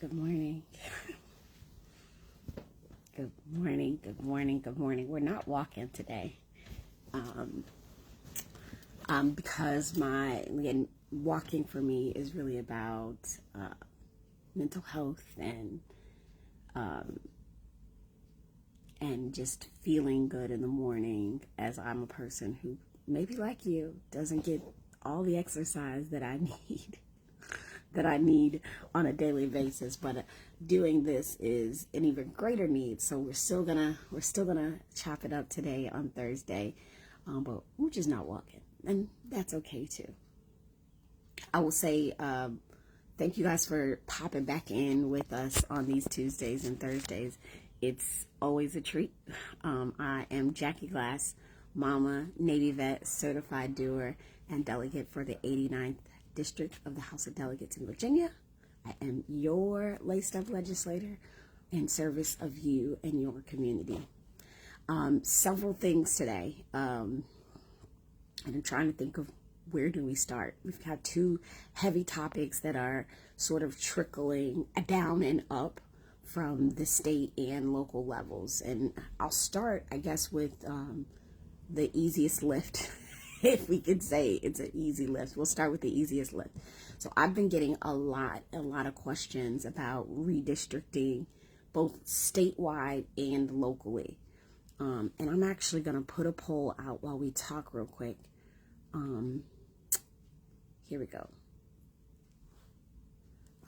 Good morning. Good morning. Good morning. Good morning. We're not walking today, because walking for me is really about mental health and just feeling good in the morning. As I'm a person who, maybe like you, doesn't get all the exercise that I need on a daily basis, but doing this is an even greater need. So we're still gonna chop it up today on Thursday, but we're just not walking, and that's okay too. I will say thank you guys for popping back in with us on these Tuesdays and Thursdays. It's always a treat. I am Jackie Glass, Mama, Navy vet, certified doer, and delegate for the 89th District of the House of Delegates in Virginia. I am your laced up legislator in service of you and your community. Several things today, and I'm trying to think of where do we start. We've got two heavy topics that are sort of trickling down and up from the state and local levels, and I'll start, I guess, with the easiest lift. If we could say it's an easy lift, we'll start with the easiest lift. So I've been getting a lot of questions about redistricting, both statewide and locally. And I'm actually going to put a poll out while we talk real quick. Here we go.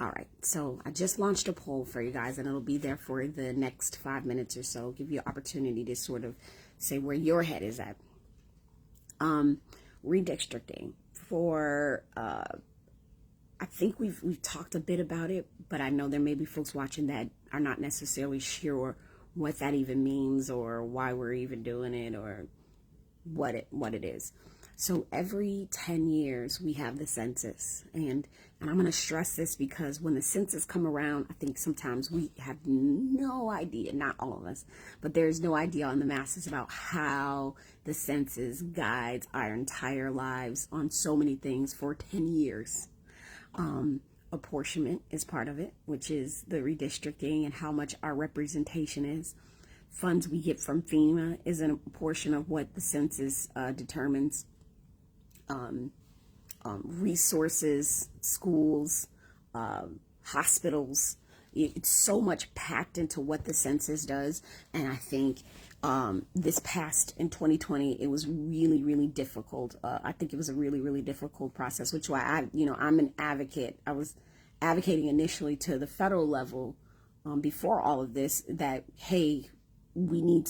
All right, so I just launched a poll for you guys, and it'll be there for the next 5 minutes or so. Give you an opportunity to sort of say where your head is at. Redistricting for, I think we've talked a bit about it, but I know there may be folks watching that are not necessarily sure what that even means or why we're even doing it or what it is. So every 10 years we have the census, and I'm going to stress this because when the census come around, I think sometimes we have no idea, not all of us, but there's no idea on the masses about how the census guides our entire lives on so many things for 10 years. Apportionment is part of it, which is the redistricting and how much our representation is. Funds we get from FEMA is a portion of what the census determines. Resources, schools, hospitals. It's so much packed into what the census does. And I think this past in 2020, it was really difficult. I think it was a really difficult process, which is why I'm an advocate. I was advocating initially to the federal level before all of this that, hey, we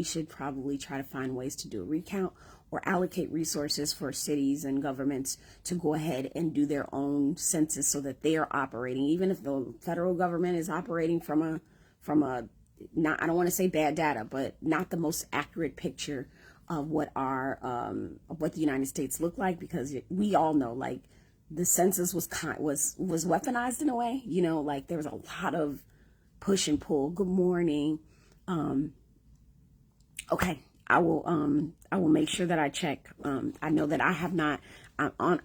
should probably try to find ways to do a recount or allocate resources for cities and governments to go ahead and do their own census so that they are operating, even if the federal government is operating from a not, I don't want to say bad data, but not the most accurate picture of what what the United States looked like, because we all know, like, the census was weaponized in a way, like there was a lot of push and pull. Good morning. Okay. I will make sure that I check. I know that I have not,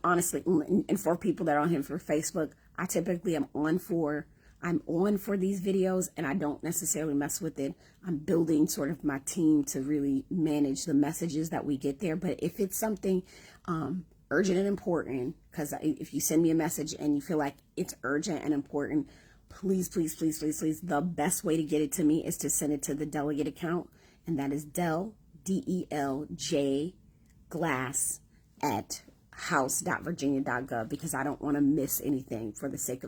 honestly, and for people that are on here for Facebook, I typically am on for these videos, and I don't necessarily mess with it. I'm building sort of my team to really manage the messages that we get there. But if it's something urgent and important, because if you send me a message and you feel like it's urgent and important, please, the best way to get it to me is to send it to the delegate account, and that is DELJ Glass at house.virginia.gov, because I don't want to miss anything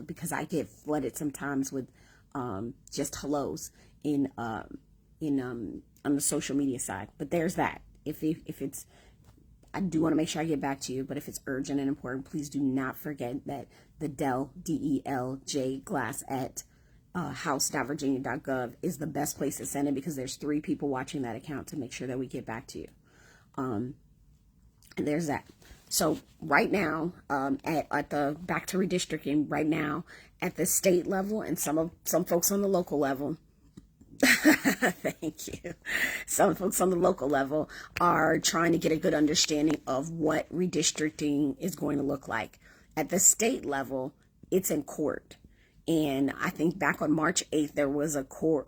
because I get flooded sometimes with just hellos on the social media side. But there's that. If it's, I do want to make sure I get back to you, but if it's urgent and important, please do not forget that the DELJ Glass at house.virginia.gov is the best place to send it, because there's 3 people watching that account to make sure that we get back to you. And there's that. So right now, at the back to redistricting, right now at the state level, and some folks on the local level, thank you. Some folks on the local level are trying to get a good understanding of what redistricting is going to look like. At the state level, it's in court. And I think back on March 8th, there was a court,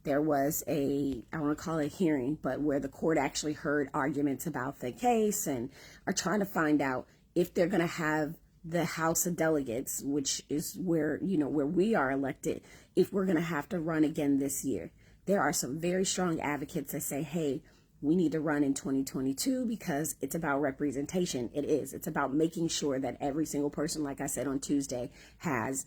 there was I want to call it a hearing, but where the court actually heard arguments about the case and are trying to find out if they're going to have the House of Delegates, which is where, where we are elected, if we're going to have to run again this year. There are some very strong advocates that say, hey, we need to run in 2022 because it's about representation. It is. It's about making sure that every single person, like I said on Tuesday, has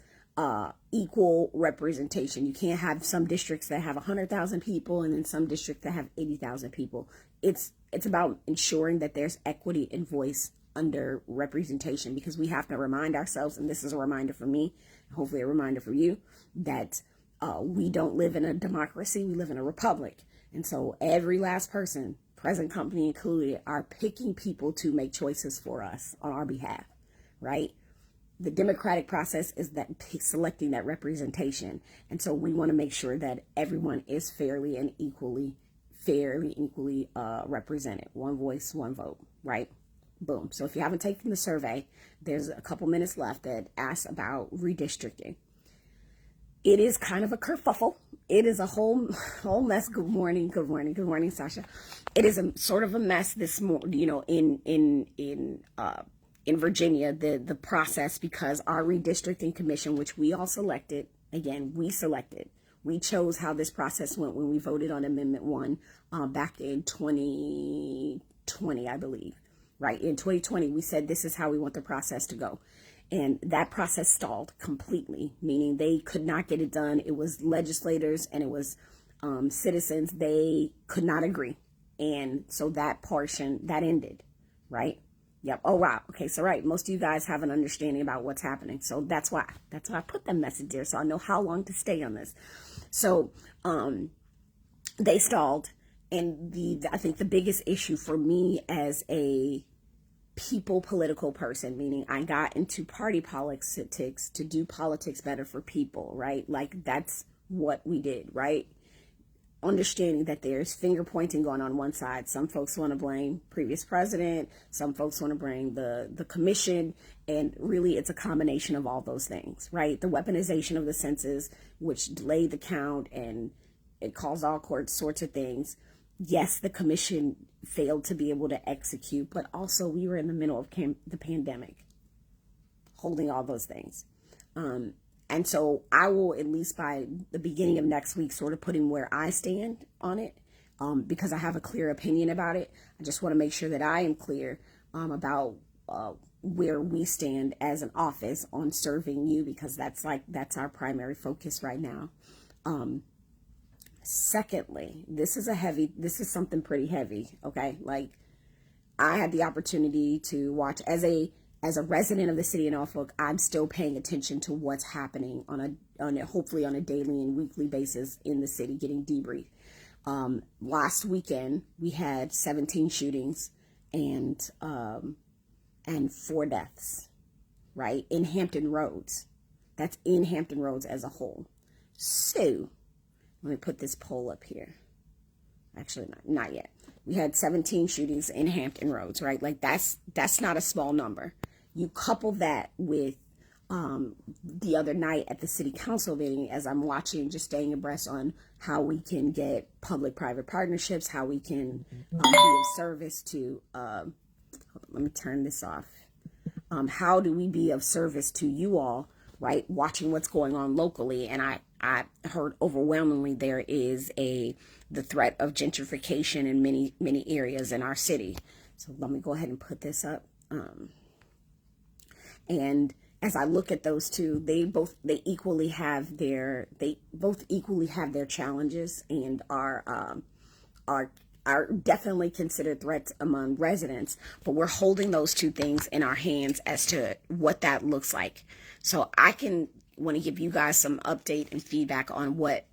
equal representation. You can't have some districts that have 100,000 people and then some districts that have 80,000 people. It's about ensuring that there's equity and voice under representation, because we have to remind ourselves, and this is a reminder for me, hopefully a reminder for you, that we don't live in a democracy, we live in a republic. And so every last person, present company included, are picking people to make choices for us on our behalf, right? The democratic process is that selecting that representation. And so we want to make sure that everyone is fairly and equally represented. One voice, one vote, right? Boom. So if you haven't taken the survey, there's a couple minutes left that asks about redistricting. It is kind of a kerfuffle. It is a whole mess. Good morning, Sasha. It is a sort of a mess this morning, in Virginia, the process, because our redistricting commission, which we all selected, we chose how this process went when we voted on Amendment 1 back in 2020, I believe. Right, in 2020, we said this is how we want the process to go. And that process stalled completely, meaning they could not get it done. It was legislators and it was citizens. They could not agree. And so that portion, that ended, right? Yep. Oh, wow. Okay, so right. Most of you guys have an understanding about what's happening. So that's why I put that message there, so I know how long to stay on this. So they stalled. And I think the biggest issue for me as a political person, meaning I got into party politics to do politics better for people, right? Like that's what we did, right? Understanding that there's finger pointing going on one side. Some folks want to blame previous president. Some folks want to blame the commission. And really it's a combination of all those things, right? The weaponization of the census, which delayed the count and it caused all sorts of things. Yes, the commission failed to be able to execute, but also we were in the middle of the pandemic, holding all those things. And so I will, at least by the beginning of next week, sort of put in where I stand on it, because I have a clear opinion about it. I just want to make sure that I am clear about where we stand as an office on serving you, because that's our primary focus right now. Secondly, this is something pretty heavy, okay? Like, I had the opportunity to watch as a resident of the city of Norfolk. I'm still paying attention to what's happening hopefully on a daily and weekly basis in the city, getting debrief. Last weekend we had 17 shootings and 4 deaths, right? In Hampton Roads. That's in Hampton Roads as a whole. So let me put this poll up here. Actually, not yet. We had 17 shootings in Hampton Roads, right? Like that's not a small number. You couple that with the other night at the city council meeting, as I'm watching, just staying abreast on how we can get public-private partnerships, how we can be of service to, let me turn this off. How do we be of service to you all, right? Watching what's going on locally. And I heard overwhelmingly there is the threat of gentrification in many areas in our city. So let me go ahead and put this up. And as I look at those two, they both equally have their challenges and are definitely considered threats among residents, but we're holding those two things in our hands as to what that looks like. So I want to give you guys some update and feedback on what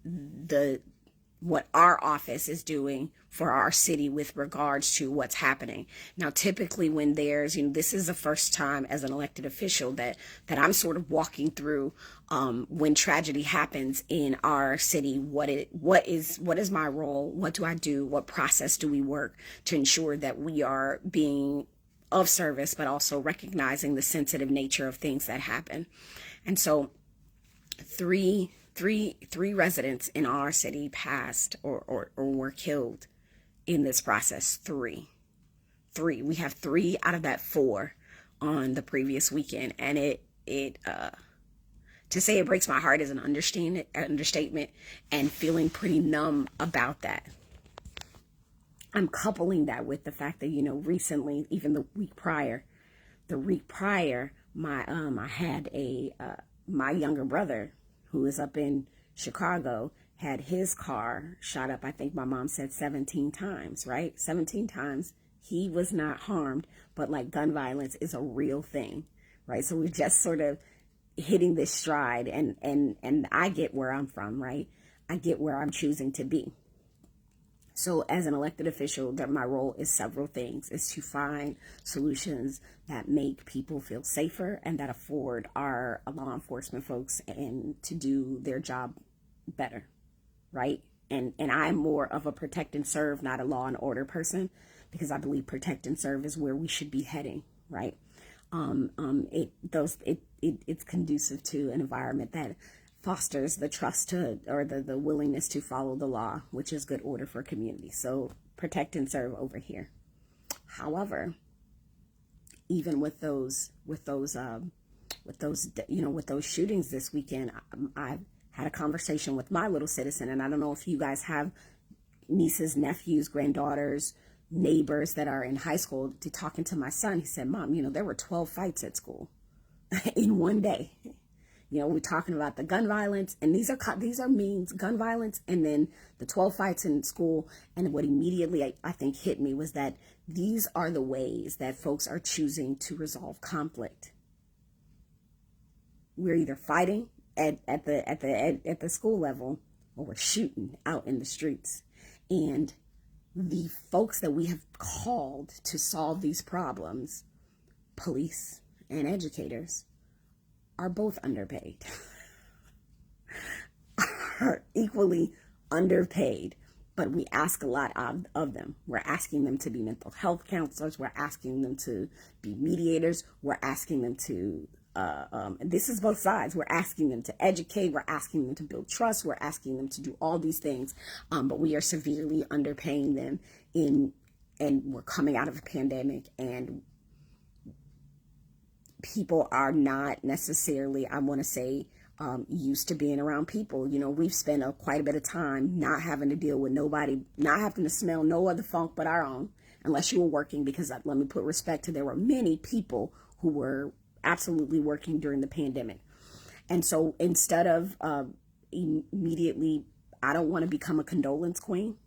our office is doing for our city with regards to what's happening. Now, typically when there's, this is the first time as an elected official that I'm sort of walking through when tragedy happens in our city, what is my role? What do I do? What process do we work to ensure that we are being of service, but also recognizing the sensitive nature of things that happen. And so three residents in our city passed or were killed in this process. Three. We have 3 out of that 4 on the previous weekend, and it to say it breaks my heart is an understatement, and feeling pretty numb about that. I'm coupling that with the fact that, recently, even the week prior, I had my younger brother, who is up in Chicago, had his car shot up. I think my mom said 17 times, right? 17 times. He was not harmed, but like gun violence is a real thing, right? So we're just sort of hitting this stride, and I get where I'm from, right? I get where I'm choosing to be. So as an elected official, that my role is several things. Is to find solutions that make people feel safer and that afford our law enforcement folks and to do their job better, right? And I'm more of a protect and serve, not a law and order person, because I believe protect and serve is where we should be heading, right? It's conducive to an environment that fosters the trust or the willingness to follow the law, which is good order for community. So protect and serve over here. However, even with those shootings this weekend, I've had a conversation with my little citizen, and I don't know if you guys have nieces, nephews, granddaughters, neighbors that are in high school. Talking to my son, he said, "Mom, there were 12 fights at school in one day." We're talking about the gun violence, and these are means gun violence, and then the 12 fights in school. And what immediately I think hit me was that these are the ways that folks are choosing to resolve conflict. We're either fighting at the school level, or we're shooting out in the streets. And the folks that we have called to solve these problems, police and educators, are both underpaid, are equally underpaid, but we ask a lot of them. We're asking them to be mental health counselors. We're asking them to be mediators. We're asking them to, and this is both sides. We're asking them to educate. We're asking them to build trust. We're asking them to do all these things, but we are severely underpaying them and we're coming out of a pandemic, and people are not necessarily, I want to say, used to being around people. We've spent quite a bit of time not having to deal with nobody, not having to smell no other funk but our own, unless you were working, because let me put respect to, there were many people who were absolutely working during the pandemic. And so instead of immediately, I don't want to become a condolence queen,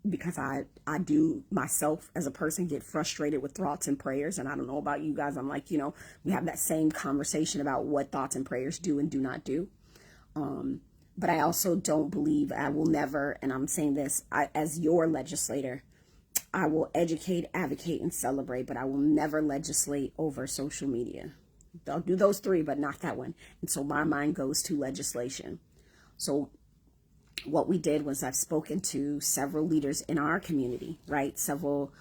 because I do myself as a person get frustrated with thoughts and prayers. And I don't know about you guys. I'm like, we have that same conversation about what thoughts and prayers do and do not do. But I also don't believe, I will never, and I'm saying this as your legislator, I will educate, advocate, and celebrate, but I will never legislate over social media. I'll do those 3, but not that one. And so my mind goes to legislation. So what we did was, I've spoken to several leaders in our community, right? Several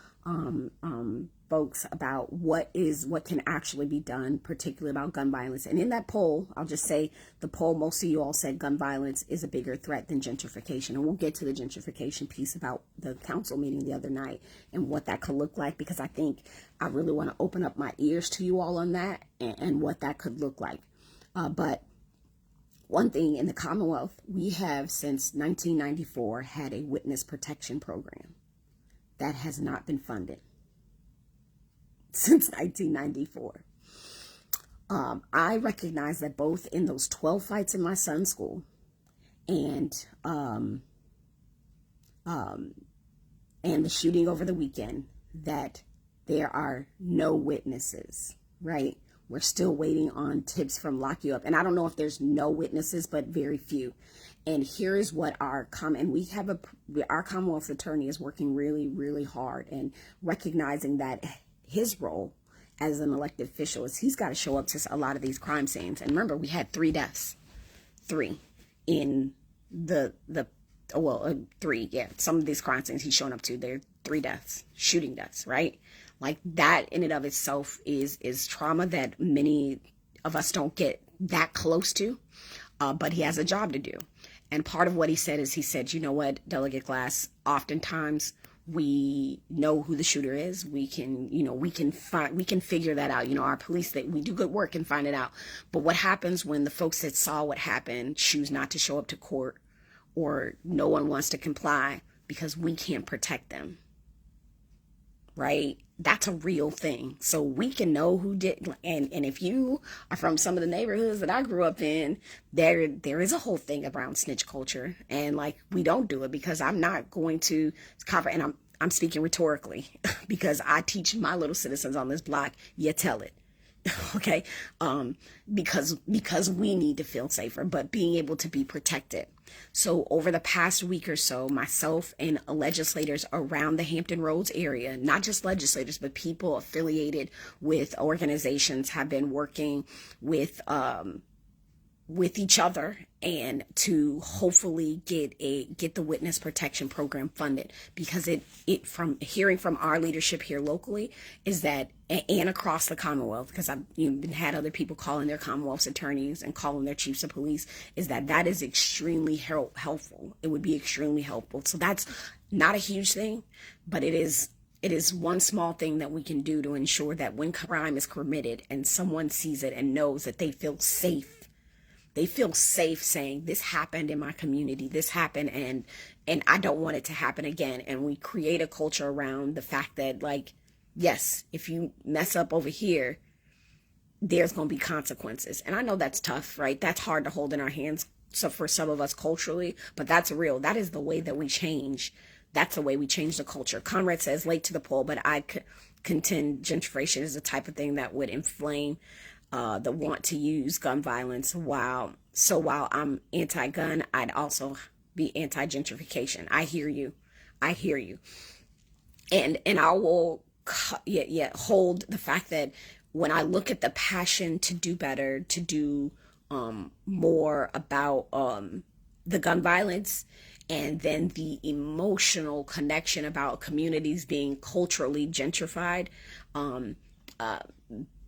folks about what can actually be done, particularly about gun violence. And in that poll, I'll just say the poll, most of you all said gun violence is a bigger threat than gentrification. And we'll get to the gentrification piece about the council meeting the other night and what that could look like, because I think I really want to open up my ears to you all on that and what that could look like. But one thing, in the Commonwealth, we have since 1994 had a witness protection program that has not been funded since 1994. I recognize that both in those 12 fights in my son's school and the shooting over the weekend, that there are no witnesses, right? We're still waiting on tips from Lock You Up. And I don't know if there's no witnesses, but very few. And here is what our Commonwealth attorney is working really, really hard, and recognizing that his role as an elected official is he's got to show up to a lot of these crime scenes. And remember, we had 3 deaths, 3 in three. Yeah, some of these crime scenes he's shown up to, they're 3 deaths, shooting deaths, right? Like that in and of itself is trauma that many of us don't get that close to. But he has a job to do. And part of what he said is, he said, you know what, Delegate Glass, oftentimes we know who the shooter is. We can, we can figure that out. Our police, we do good work and find it out. But what happens when the folks that saw what happened choose not to show up to court, or no one wants to comply because we can't protect them? Right? That's a real thing. So we can know who did. And if you are from some of the neighborhoods that I grew up in, there is a whole thing around snitch culture. And like, we don't do it because I'm not going to cover, and I'm speaking rhetorically because I teach my little citizens on this block, you tell it. Okay. Because we need to feel safer, but being able to be protected. So over the past week or so, myself and legislators around the Hampton Roads area, not just legislators, but people affiliated with organizations, have been working with each other and to hopefully get the witness protection program funded, because it from hearing from our leadership here locally is that, and across the Commonwealth, because I've had other people calling their Commonwealth's attorneys and calling their chiefs of police, is that is extremely helpful. It would be extremely helpful. So that's not a huge thing, but it is one small thing that we can do to ensure that when crime is committed and someone sees it and knows that they feel safe saying, this happened in my community, this happened, and I don't want it to happen again. And we create a culture around the fact that, like, yes, if you mess up over here, there's going to be consequences. And I know that's tough, right? That's hard to hold in our hands. So for some of us culturally, but that's real. That is the way that we change. That's the way we change the culture. Conrad says late to the poll, but I contend gentrification is the type of thing that would inflame the want to use gun violence. While I'm anti-gun, I'd also be anti-gentrification. I hear you. And I will hold the fact that when I look at the passion to do better, to do more about the gun violence, and then the emotional connection about communities being culturally gentrified,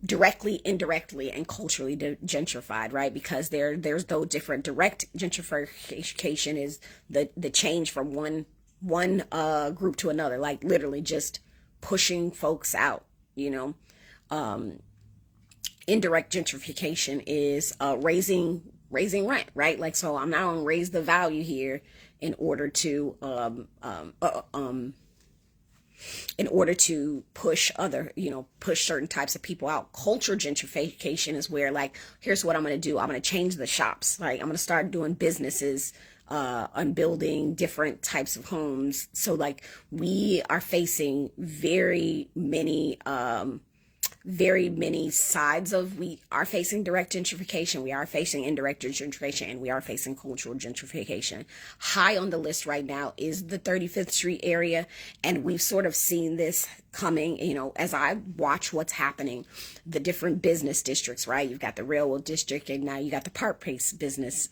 directly, indirectly, and culturally gentrified, right? Because there's those different. Direct gentrification is the change from one group to another, like literally just pushing folks out. Indirect gentrification is raising rent, right? Like, so I'm now gonna raise the value here in order to push push certain types of people out. Culture gentrification is where, like, here's what I'm going to do. I'm going to change the shops. Like, I'm going to start doing businesses, and building different types of homes. So, like, we are facing very many sides of, we are facing direct gentrification, we are facing indirect gentrification, and we are facing cultural gentrification. High on the list right now is the 35th Street area, and we've sort of seen this coming, as I watch what's happening, the different business districts, right? You've got the Railroad District, and now you got the Park Place business,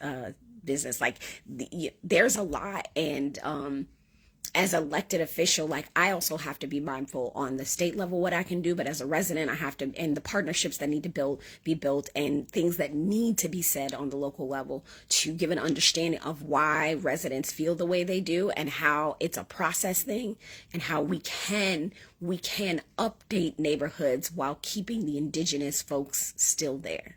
like, there's a lot. And as elected official, like, I also have to be mindful on the state level what I can do, but as a resident, I have to, and the partnerships that need to be built, and things that need to be said on the local level to give an understanding of why residents feel the way they do, and how it's a process thing, and how we can update neighborhoods while keeping the indigenous folks still there.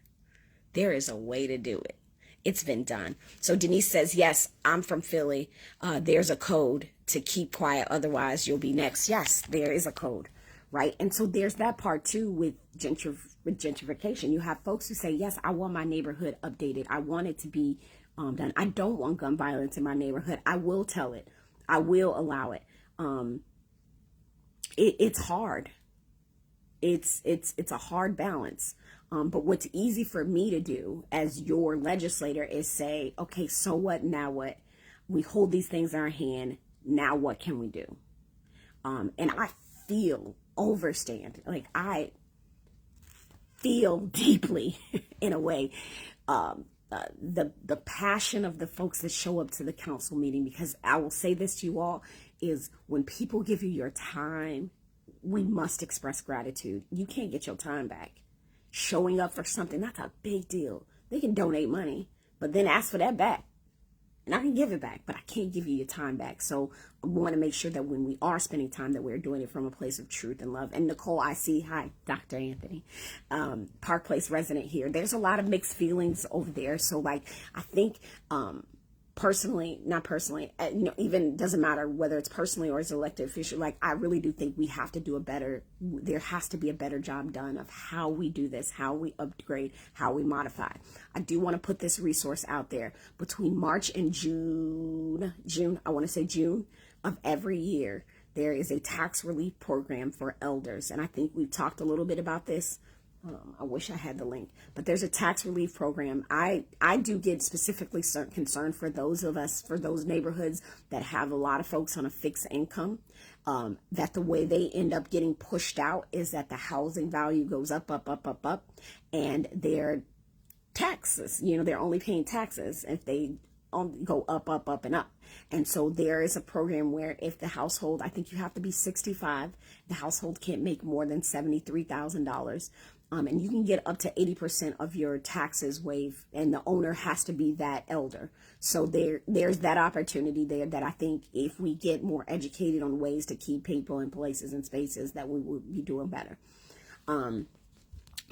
There is a way to do it. It's been done. So Denise says, yes, I'm from Philly. There's a code to keep quiet, otherwise you'll be next. Yes, there is a code, right? And so there's that part too with gentrification. You have folks who say, yes, I want my neighborhood updated. I want it to be done. I don't want gun violence in my neighborhood. I will tell it. I will allow it. It's hard. It's a hard balance. But what's easy for me to do as your legislator is say, okay, so what? Now what? We hold these things in our hand. Now what can we do? And I feel like I feel deeply in a way, the passion of the folks that show up to the council meeting, because I will say this to you all, is when people give you your time, we must express gratitude. You can't get your time back. Showing up for something, that's a big deal. They can donate money, but then ask for that back. And I can give it back, but I can't give you your time back. So I want to make sure that when we are spending time, that we're doing it from a place of truth and love. And Nicole, I see, hi, Dr. Anthony, Park Place resident here. There's a lot of mixed feelings over there. So like, I think, not personally, even doesn't matter whether it's personally or as elected official, like I really do think we have to do there has to be a better job done of how we do this, how we upgrade, how we modify. I do want to put this resource out there. Between March and June of every year, there is a tax relief program for elders. And I think we've talked a little bit about this. I wish I had the link, but there's a tax relief program. I do get specifically concerned for those neighborhoods that have a lot of folks on a fixed income, that the way they end up getting pushed out is that the housing value goes up, and their taxes, they're only paying taxes if they go up, and up. And so there is a program where if the household, I think you have to be 65, the household can't make more than $73,000. And you can get up to 80% of your taxes waived, and the owner has to be that elder. So there's that opportunity there that I think if we get more educated on ways to keep people in places and spaces, that we would be doing better.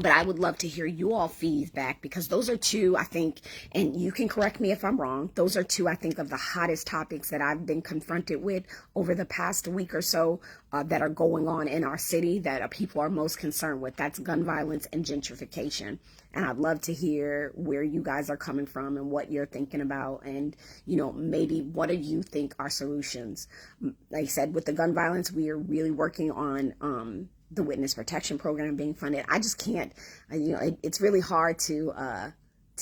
But I would love to hear you all feedback, because those are two, I think, and you can correct me if I'm wrong, those are two, I think, of the hottest topics that I've been confronted with over the past week or so that are going on in our city that people are most concerned with. That's gun violence and gentrification. And I'd love to hear where you guys are coming from and what you're thinking about. And, maybe what do you think are solutions? Like I said, with the gun violence, we are really working on the witness protection program being funded. I just can't, it's really hard to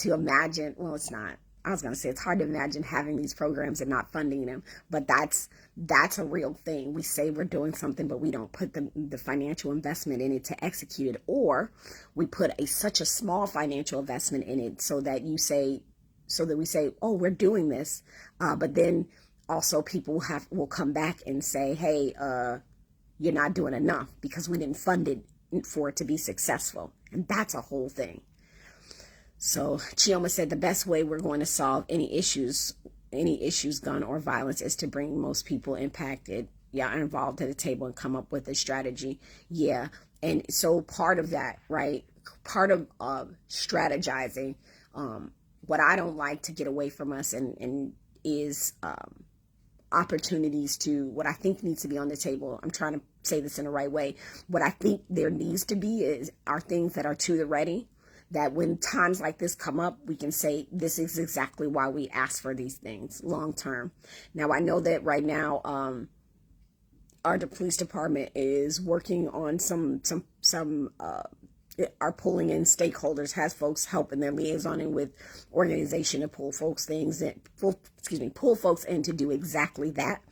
imagine. Well, it's not. I was going to say it's hard to imagine having these programs and not funding them, but that's a real thing. We say we're doing something, but we don't put the financial investment in it to execute it, or we put such a small financial investment in it so that we say, oh, we're doing this, but then also people will come back and say, hey, you're not doing enough because we didn't fund it for it to be successful. And that's a whole thing. So Chioma said the best way we're going to solve any issues, gun or violence, is to bring most people impacted, involved to the table and come up with a strategy. Yeah. And so part of that, right, part of strategizing, what I don't like to get away from us and is opportunities to what I think needs to be on the table. I'm trying to say this in the right way. What I think there needs to be are things that are to the ready, that when times like this come up, we can say, this is exactly why we ask for these things long term. Now, I know that right now, our police department is working on are pulling in stakeholders, has folks helping their liaisoning with organization to pull folks in to do exactly that,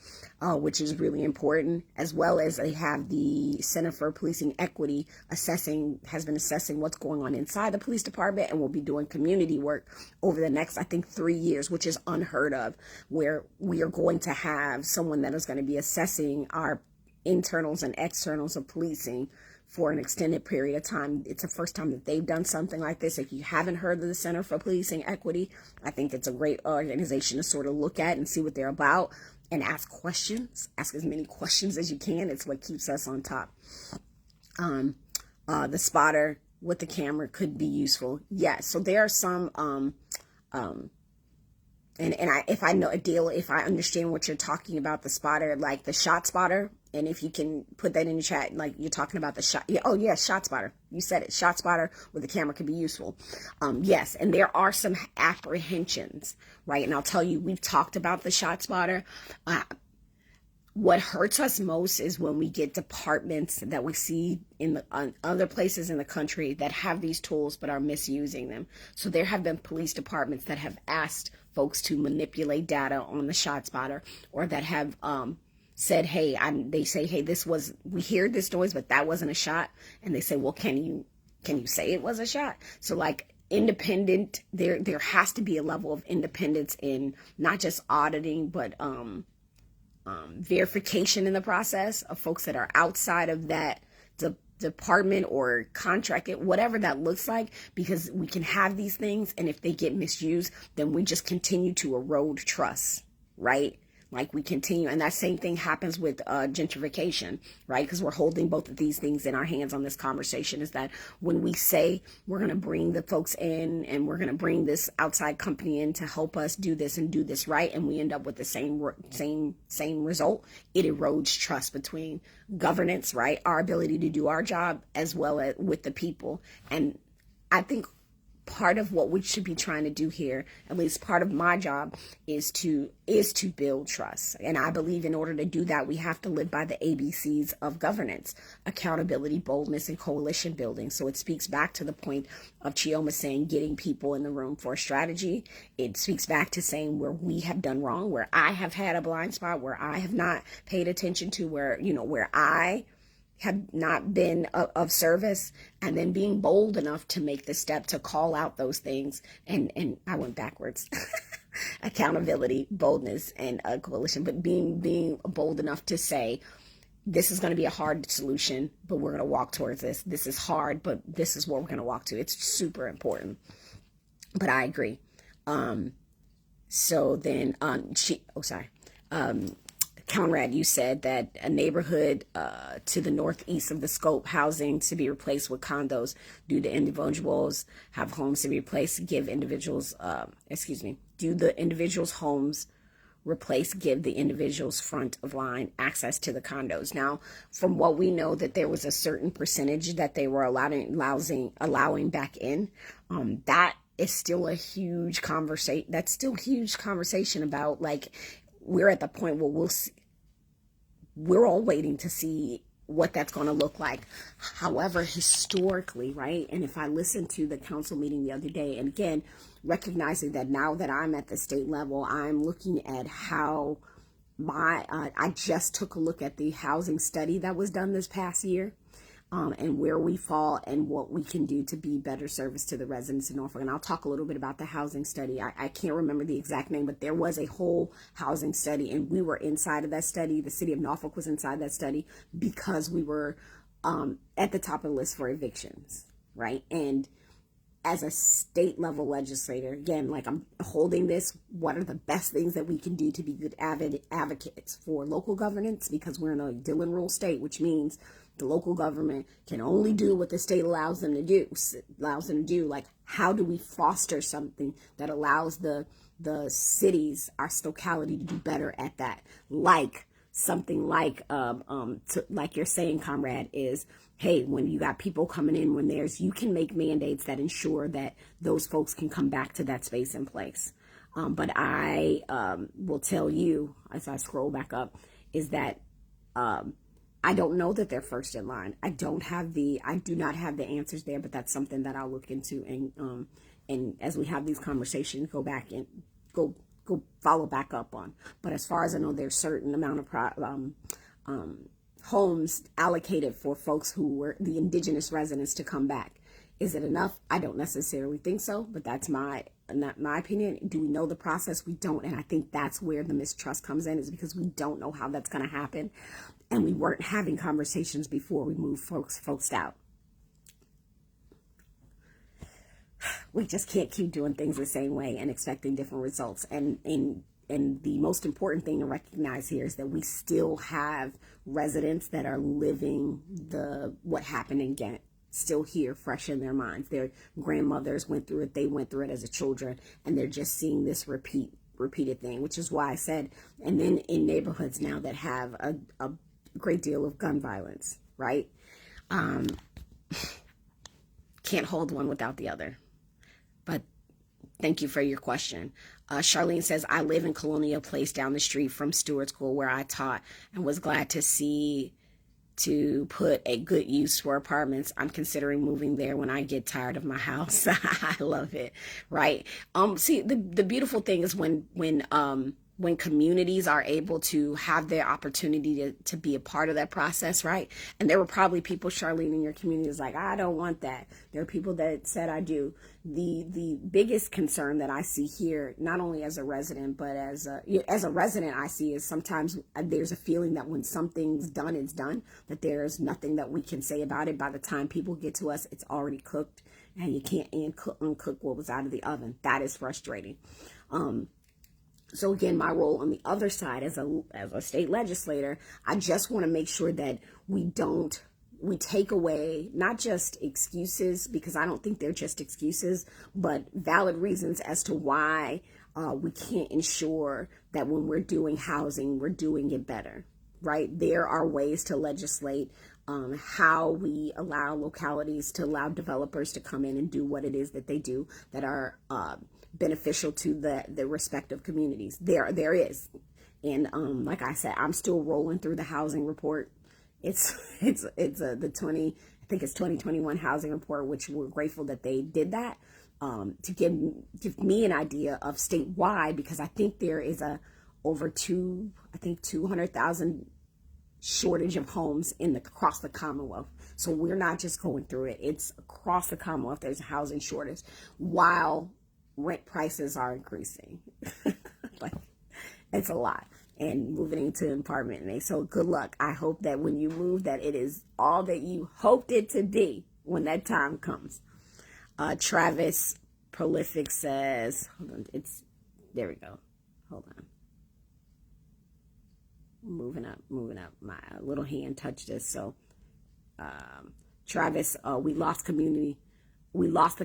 which is really important, as well as they have the Center for Policing Equity has been assessing what's going on inside the police department, and will be doing community work over the next, I think, 3 years, which is unheard of, where we are going to have someone that is going to be assessing our internals and externals of policing for an extended period of time. It's the first time that they've done something like this. If you haven't heard of the Center for Policing Equity, I think it's a great organization to sort of look at and see what they're about and ask questions. Ask as many questions as you can. It's what keeps us on top. The spotter with the camera could be useful. Yes. So there are some, if I understand what you're talking about, the spotter, like the shot spotter, and if you can put that in the chat, like you're talking about the shot. Yeah, oh yeah, shot spotter. You said it. Shot spotter with a camera could be useful. Yes, and there are some apprehensions, right? And I'll tell you, we've talked about the shot spotter. What hurts us most is when we get departments that we see in other places in the country that have these tools but are misusing them. So there have been police departments that have asked folks to manipulate data on the shot spotter, or that have said, hey, they say, hey, we hear this noise, but that wasn't a shot. And they say, well, can you say it was a shot? So like independent, there has to be a level of independence in not just auditing, but verification in the process of folks that are outside of that department or contracted, whatever that looks like, because we can have these things, and if they get misused, then we just continue to erode trust, right? Like we continue, and that same thing happens with gentrification, right? Because we're holding both of these things in our hands on this conversation, is that when we say we're going to bring the folks in and we're going to bring this outside company in to help us do this and do this right, and we end up with the same result, it erodes trust between governance, right? Our ability to do our job as well as with the people. And I think part of what we should be trying to do here, at least part of my job, is to build trust. And I believe in order to do that, we have to live by the ABCs of governance: accountability, boldness, and coalition building. So it speaks back to the point of Chioma saying getting people in the room for a strategy. It speaks back to saying where we have done wrong, where I have had a blind spot, where I have not paid attention to, where I have not been of service, and then being bold enough to make the step to call out those things. And I went backwards. Accountability, boldness, and coalition, but being bold enough to say, this is going to be a hard solution, but we're going to walk towards this. This is hard, but this is what we're going to walk to. It's super important. But I agree. So then Conrad, you said that a neighborhood to the northeast of the scope, housing to be replaced with condos due to individuals have homes to be replaced, give individuals, do the individuals' homes replace, give the individuals front of line access to the condos. Now, from what we know, that there was a certain percentage that they were allowing back in. That is still a huge conversation. That's still huge conversation about, like, we're at the point where we're all waiting to see what that's going to look like. However, historically, right? And if I listened to the council meeting the other day, and again, recognizing that now that I'm at the state level, I'm looking at how I just took a look at the housing study that was done this past year. And where we fall and what we can do to be better service to the residents in Norfolk. And I'll talk a little bit about the housing study. I can't remember the exact name, but there was a whole housing study, and we were inside of that study. The city of Norfolk was inside that study because we were at the top of the list for evictions, right? And as a state level legislator, again, like, I'm holding this, what are the best things that we can do to be good advocates for local governance, because we're in a Dillon rule state, which means the local government can only do what the state allows them to do. Like, how do we foster something that allows the cities, our locality, to do better at that? Like something like like you're saying, comrade, is, hey, when you got people coming in, you can make mandates that ensure that those folks can come back to that space and place. But I will tell you, as I scroll back up, is that I don't know that they're first in line. I do not have the answers there, but that's something that I'll look into, and as we have these conversations, go back and go follow back up on. But as far as I know, there's a certain amount of homes allocated for folks who were the indigenous residents to come back. Is it enough? I don't necessarily think so, but that's not my opinion. Do we know the process? We don't. And I think that's where the mistrust comes in, is because we don't know how that's going to happen. And we weren't having conversations before we moved folks out. We just can't keep doing things the same way and expecting different results. And the most important thing to recognize here is that we still have residents that are living what happened in Ghent still here, fresh in their minds. Their grandmothers went through it. They went through it as a children, and they're just seeing this repeated thing, which is why I said, and then in neighborhoods now that have a great deal of gun violence, right? Can't hold one without the other. But thank you for your question. Charlene says, I live in Colonial Place down the street from Stewart School, where I taught, and was glad to put a good use for apartments. I'm considering moving there when I get tired of my house. I love it. Right. See, the beautiful thing is when when communities are able to have their opportunity to be a part of that process, right? And there were probably people, Charlene, in your community is like, I don't want that. There are people that said I do. The biggest concern that I see here, not only as a resident, but as a resident, I see is sometimes there's a feeling that when something's done, it's done, that there's nothing that we can say about it. By the time people get to us, it's already cooked, and you can't uncook what was out of the oven. That is frustrating. So again, my role on the other side as a state legislator, I just want to make sure that we take away not just excuses, because I don't think they're just excuses, but valid reasons as to why we can't ensure that when we're doing housing, we're doing it better, right? There are ways to legislate how we allow localities to allow developers to come in and do what it is that they do that are beneficial to the respective communities. There is. And like I said, I'm still rolling through the housing report. It's the 2021 housing report, which we're grateful that they did that to give me an idea of statewide, because I think there is over 200,000 shortage of homes across the Commonwealth. So we're not just going through it. It's across the Commonwealth. There's a housing shortage while rent prices are increasing. Like, it's a lot. And moving into apartment. So good luck. I hope that when you move, that it is all that you hoped it to be when that time comes. Travis Prolific says, hold on, there we go. Hold on. Moving up. My little hand touched this. So, Travis, we lost the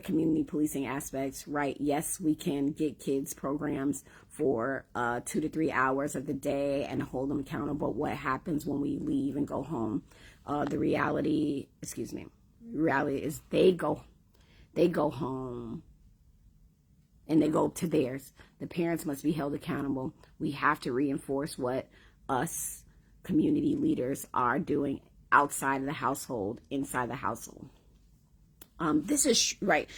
community policing aspects, right? Yes, we can get kids programs for 2 to 3 hours of the day and hold them accountable. But what happens when we leave and go home? The reality is they go home and they go to theirs. The parents must be held accountable. We have to reinforce what us community leaders are doing outside of the household, inside the household. This is right.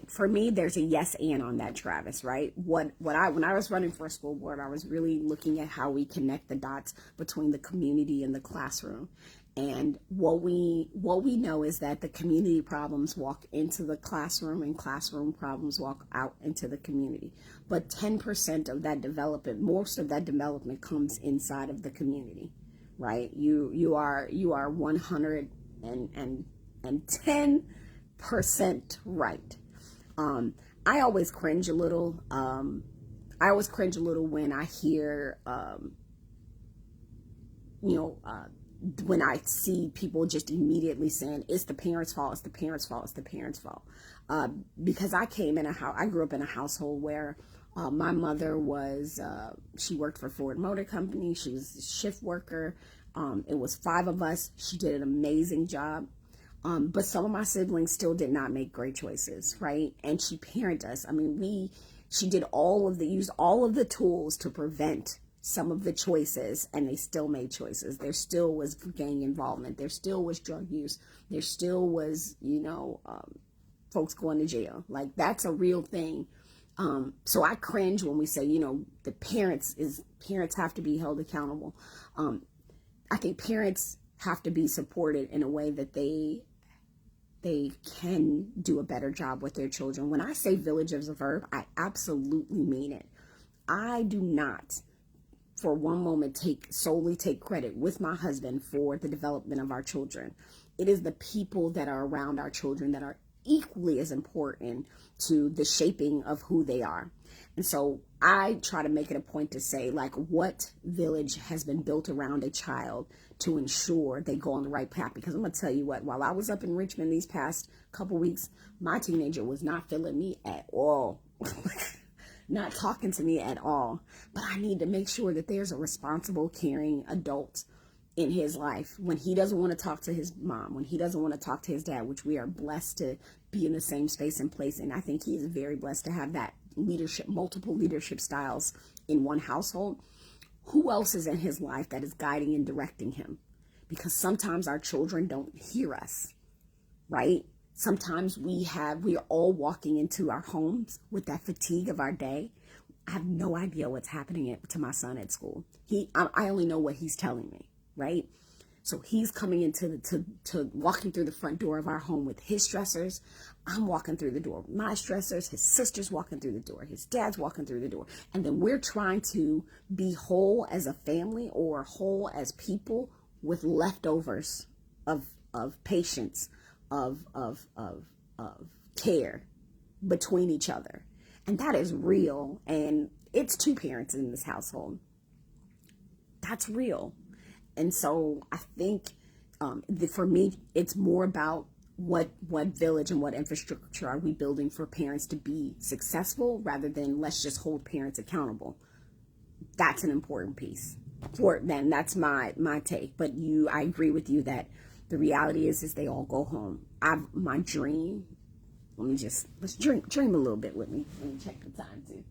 For me, there's a yes and on that, Travis, right? When I was running for a school board, I was really looking at how we connect the dots between the community and the classroom. And what we know is that the community problems walk into the classroom and classroom problems walk out into the community. But 10% of that development, most of that development comes inside of the community, right? You are 110% right. I always cringe a little. When I hear, when I see people just immediately saying it's the parents' fault, because I grew up in a household where my mother was, she worked for Ford Motor Company. She was a shift worker. It was 5 of us. She did an amazing job. But some of my siblings still did not make great choices, right? And she parented us. I mean, she did used all of the tools to prevent some of the choices, and they still made choices. There still was gang involvement. There still was drug use. There still was, folks going to jail. Like, that's a real thing. So I cringe when we say, the parents have to be held accountable. I think parents have to be supported in a way that they can do a better job with their children. When I say village as a verb, I absolutely mean it. I do not for one moment solely take credit with my husband for the development of our children. It is the people that are around our children that are equally as important to the shaping of who they are. And so I try to make it a point to say, like, what village has been built around a child to ensure they go on the right path. Because I'm going to tell you what, while I was up in Richmond these past couple weeks, my teenager was not feeling me at all. Not talking to me at all. But I need to make sure that there's a responsible, caring adult in his life when he doesn't want to talk to his mom, when he doesn't want to talk to his dad, which we are blessed to be in the same space and place. And I think he is very blessed to have that leadership, multiple leadership styles in one household. Who else is in his life that is guiding and directing him? Because sometimes our children don't hear us, right? Sometimes we are all walking into our homes with that fatigue of our day. I have no idea what's happening to my son at school. I only know what he's telling me, right? So he's coming into to walking through the front door of our home with his stressors. I'm walking through the door with my stressors. His sister's walking through the door. His dad's walking through the door. And then we're trying to be whole as a family or whole as people with leftovers of patience, of care between each other. And that is real. And it's two parents in this household. That's real. And so I think for me, it's more about what village and what infrastructure are we building for parents to be successful rather than let's just hold parents accountable. That's an important piece. That's my take. But I agree with you that the reality is they all go home. My dream, let's dream a little bit with me. Let me check the time too.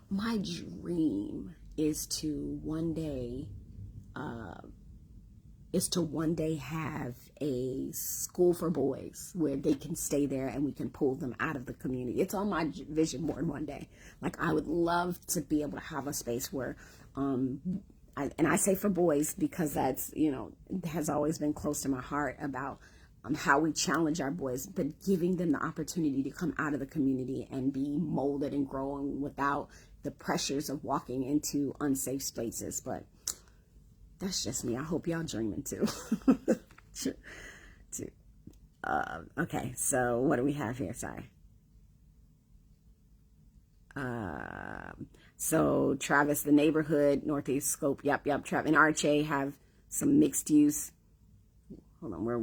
My dream is to one day have a school for boys where they can stay there and we can pull them out of the community. It's on my vision board one day. Like, I would love to be able to have a space where, I say for boys because that's, has always been close to my heart about how we challenge our boys, but giving them the opportunity to come out of the community and be molded and grown without the pressures of walking into unsafe spaces. But that's just me. I hope y'all dreaming too. Okay, so what do we have here? Sorry. So Travis, the neighborhood, Northeast Scope. Yep. Travis and RHA have some mixed use. Hold on, we're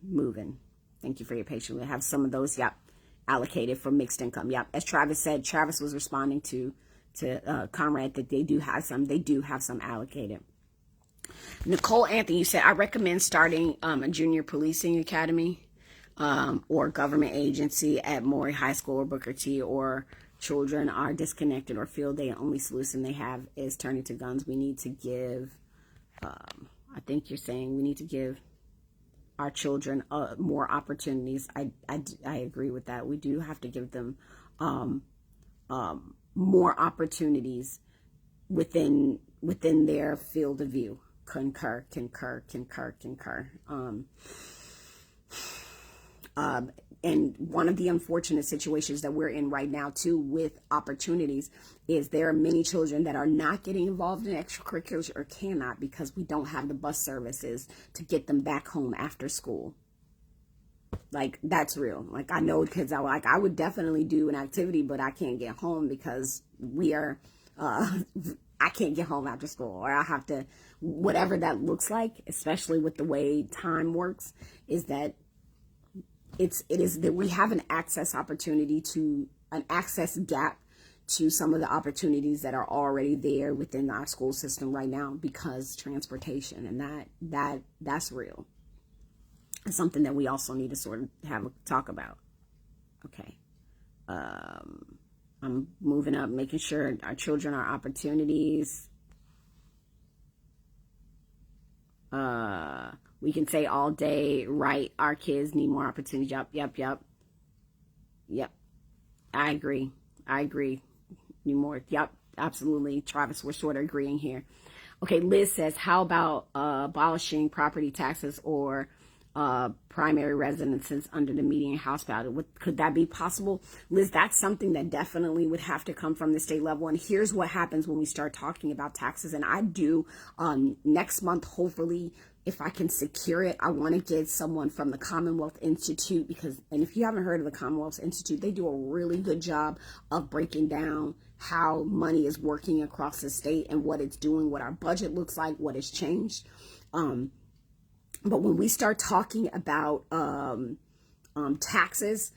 moving. Thank you for your patience. We have some of those, allocated for mixed income. Yep. As Travis said, Travis was responding to Comrade that they do have some allocated. Nicole Anthony, you said, I recommend starting a junior policing academy or government agency at Maury High School or Booker T, or children are disconnected or feel the only solution they have is turning to guns. We need to give, I think you're saying we need to give our children more opportunities. I agree with that. We do have to give them more opportunities within their field of view. Concur. And one of the unfortunate situations that we're in right now too with opportunities is there are many children that are not getting involved in extracurriculars or cannot because we don't have the bus services to get them back home after school. Like, that's real. Like, I know kids are like, I would definitely do an activity, but I can't get home because I can't get home after school, or I have to, whatever that looks like, especially with the way time works, is that it is that we have an access gap to some of the opportunities that are already there within our school system right now because transportation, and that's real. It's something that we also need to sort of have a talk about. Okay. I'm moving up, making sure our children are opportunities. We can say all day, right? Our kids need more opportunity. Yep. I agree. Need more. Yep, absolutely. Travis, we're sort of agreeing here. Okay, Liz says, how about abolishing property taxes or primary residences under the median house value? Could that be possible? Liz, that's something that definitely would have to come from the state level. And here's what happens when we start talking about taxes. And I do next month, hopefully, if I can secure it, I want to get someone from the Commonwealth Institute and if you haven't heard of the Commonwealth Institute, they do a really good job of breaking down how money is working across the state and what it's doing, what our budget looks like, what has changed. But when we start talking about taxes,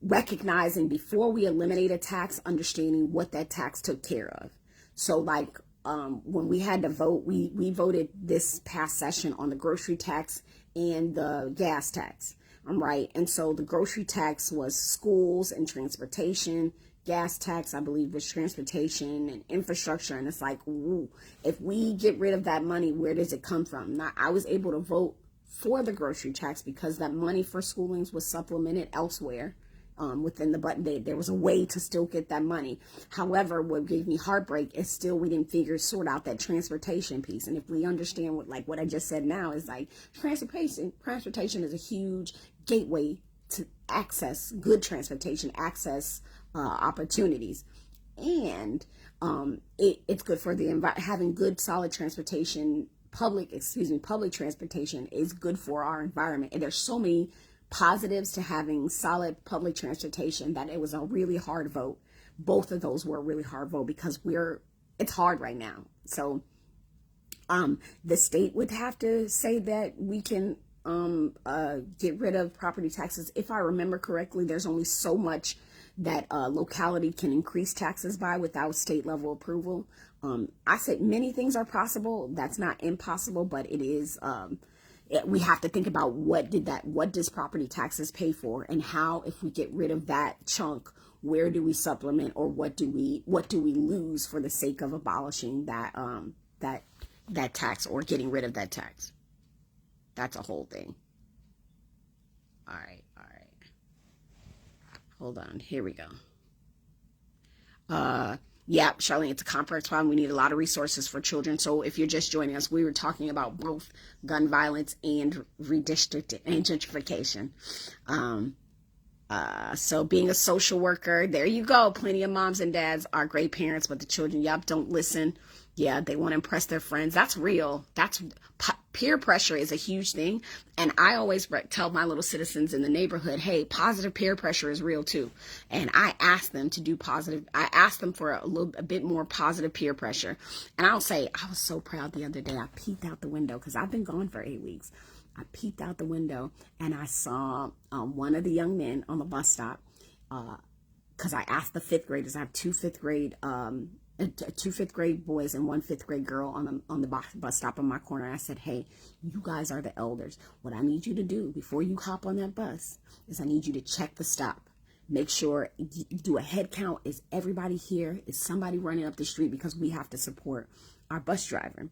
recognizing before we eliminate a tax, understanding what that tax took care of. So like when we had to vote, we voted this past session on the grocery tax and the gas tax. Right. And so the grocery tax was schools and transportation. Gas tax, I believe, was transportation and infrastructure. And it's like, ooh, if we get rid of that money, where does it come from? Now, I was able to vote for the grocery tax because that money for schoolings was supplemented elsewhere. within the button. There was a way to still get that money. However, what gave me heartbreak is still we didn't sort out that transportation piece. And if we understand what I just said now is like transportation is a huge gateway to access good transportation, access opportunities. And it's good for the environment. Having good, solid transportation, public transportation is good for our environment. And there's so many positives to having solid public transportation that it was a really hard vote. Both of those were a really hard vote because it's hard right now. So the state would have to say that we can get rid of property taxes. If I remember correctly, there's only so much that locality can increase taxes by without state level approval. I said many things are possible. That's not impossible, but it is. We have to think about what does property taxes pay for, and how, if we get rid of that chunk, where do we supplement, or what do we lose for the sake of abolishing that tax or getting rid of that tax. That's a whole thing. All right. Hold on. Here we go. Yeah, Charlene, it's a complex problem. We need a lot of resources for children. So if you're just joining us, we were talking about both gun violence and redistricting and gentrification. So being a social worker, there you go. Plenty of moms and dads are great parents, but the children, don't listen. Yeah, they want to impress their friends. That's real. Peer pressure is a huge thing. And I always tell my little citizens in the neighborhood, hey, positive peer pressure is real too. And I ask them to do I ask them for a bit more positive peer pressure. And I'll say, I was so proud the other day. I peeked out the window because I've been gone for 8 weeks. I peeked out the window and I saw one of the young men on the bus stop. Because I asked the 5th graders, I have two fifth grade boys and one 5th grade girl on the bus stop on my corner. I said, hey, you guys are the elders. What I need you to do before you hop on that bus is I need you to check the stop. Make sure you do a head count. Is everybody here? Is somebody running up the street? Because we have to support our bus driver.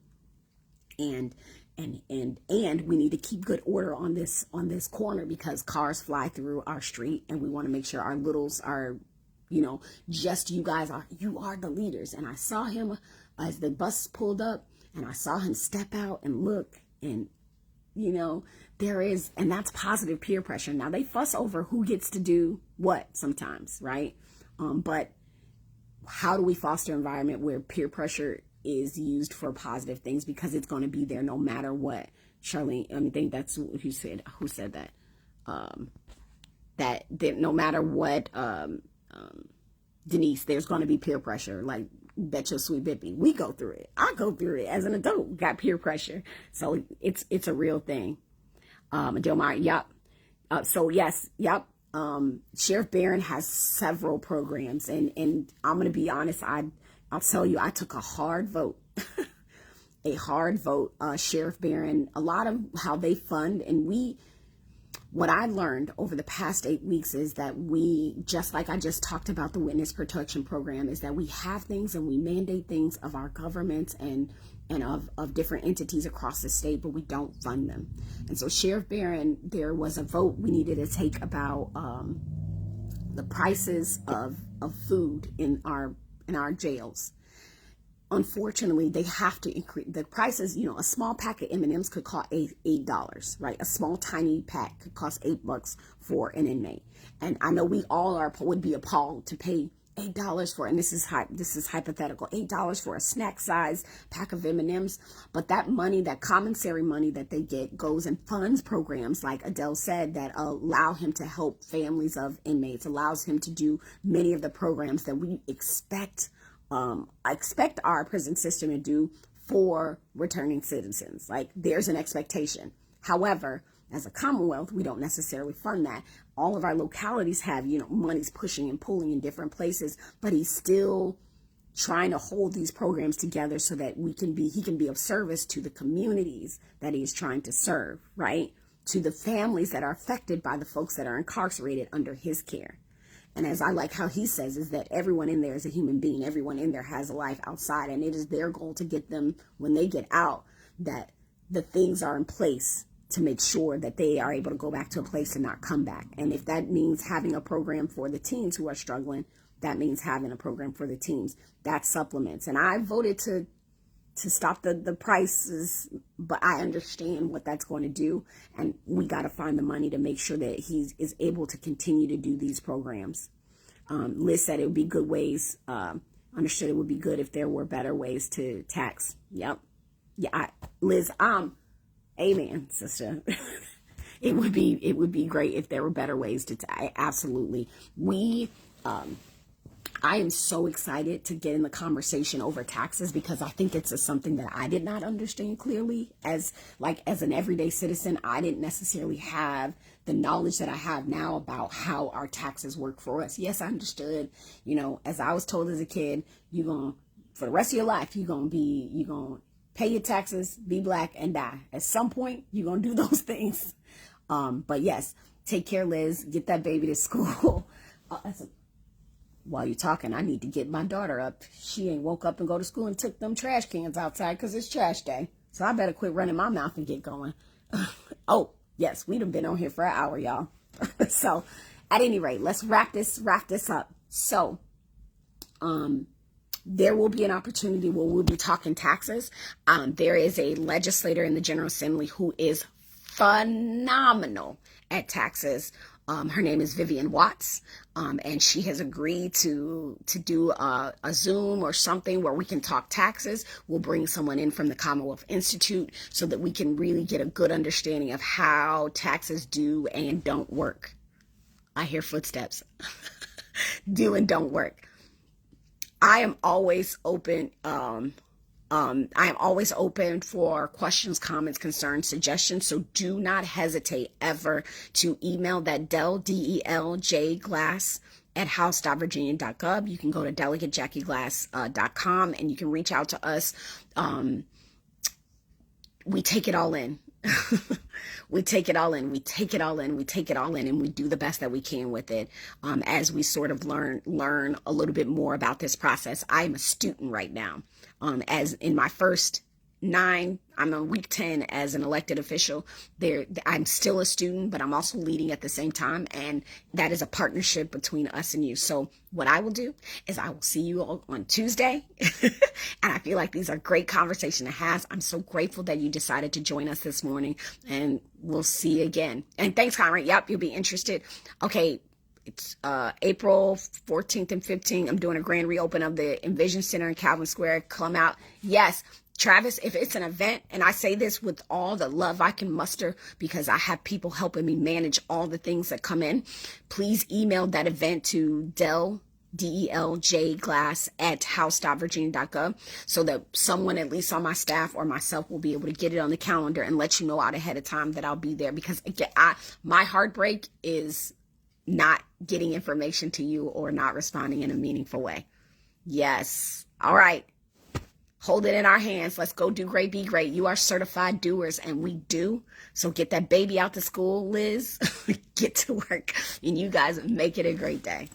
And we need to keep good order on this corner because cars fly through our street, and we want to make sure our littles are, just you are the leaders. And I saw him as the bus pulled up, and I saw him step out and look, and and that's positive peer pressure. Now they fuss over who gets to do what sometimes, right? But how do we foster an environment where peer pressure is used for positive things, because it's going to be there no matter what? Charlene, I think that's who said that, that no matter what, Denise, there's going to be peer pressure. Like, bet your sweet bippy, we go through it. I go through it as an adult, got peer pressure. So it's a real thing. Delmar, yep. So yes, yep. Sheriff Barron has several programs, and I'm going to be honest, I'll tell you, I took a hard vote, Sheriff Barron, a lot of how they fund. And what I learned over the past 8 weeks is that just like I just talked about the witness protection program, is that we have things and we mandate things of our governments and of different entities across the state, but we don't fund them. And so Sheriff Barron, there was a vote we needed to take about the prices of food in our jails. Unfortunately, they have to increase the prices. A small pack of M&Ms could cost $8, right? A small tiny pack could cost $8 for an inmate. And I know we all would be appalled to pay $8 for, and this is hypothetical, $8 for a snack size pack of M&Ms. But that money, that commissary money that they get, goes and funds programs like Adele said that allow him to help families of inmates, allows him to do many of the programs that we expect our prison system to do for returning citizens. Like, there's an expectation. However, as a Commonwealth, we don't necessarily fund that. All of our localities have, money's pushing and pulling in different places, but he's still trying to hold these programs together so that he can be of service to the communities that he's trying to serve, right? To the families that are affected by the folks that are incarcerated under his care. And as I like how he says, is that everyone in there is a human being. Everyone in there has a life outside, and it is their goal to get them, when they get out, that the things are in place to make sure that they are able to go back to a place and not come back. And if that means having a program for the teens who are struggling, that means having a program for the teens. That's supplements. And I voted to stop the prices, but I understand what that's going to do. And we got to find the money to make sure that he is able to continue to do these programs. Liz said it would be good ways, understood it would be good if there were better ways to tax. Yep. Yeah, Liz, amen, sister. It would be great if there were better ways to tax. Absolutely. I am so excited to get in the conversation over taxes, because I think it's something that I did not understand clearly as an everyday citizen. I didn't necessarily have the knowledge that I have now about how our taxes work for us. Yes, I understood, as I was told as a kid, for the rest of your life, you're going to pay your taxes, be black, and die. At some point, you're going to do those things. But yes, take care, Liz. Get that baby to school. While you're talking, I need to get my daughter up. She ain't woke up and go to school and took them trash cans outside because it's trash day. So I better quit running my mouth and get going. Oh, yes, we done been on here for an hour, y'all. So at any rate, let's wrap this up. So there will be an opportunity where we'll be talking taxes. There is a legislator in the General Assembly who is phenomenal at taxes. Her name is Vivian Watts, and she has agreed to do a Zoom or something where we can talk taxes. We'll bring someone in from the Commonwealth Institute so that we can really get a good understanding of how taxes do and don't work. I hear footsteps. Do and don't work. I am always open. I am always open for questions, comments, concerns, suggestions. So do not hesitate ever to email that DELJ Glass at house.virginia.gov. You can go to delegatejackieglass.com and you can reach out to us. We take it all in. We take it all in. We take it all in. We take it all in, and we do the best that we can with it as we sort of learn a little bit more about this process. I am a student right now. As in my first 9, I'm on week 10 as an elected official. I'm still a student, but I'm also leading at the same time, and that is a partnership between us and you. So what I will do is I will see you all on Tuesday, and I feel like these are great conversation to have. I'm so grateful that you decided to join us this morning, and we'll see you again. And thanks, Conrad. Yep, you'll be interested. Okay. It's April 14th and 15th. I'm doing a grand reopen of the Envision Center in Calvin Square. Come out. Yes, Travis, if it's an event, and I say this with all the love I can muster because I have people helping me manage all the things that come in, please email that event to DELJ Glass at house.virginia.gov so that someone, at least on my staff or myself, will be able to get it on the calendar and let you know out ahead of time that I'll be there. Because again, my heartbreak is not getting information to you or not responding in a meaningful way. Yes. All right. Hold it in our hands. Let's go do great, be great. You are certified doers, and we do. So get that baby out to school, Liz. Get to work, and you guys make it a great day.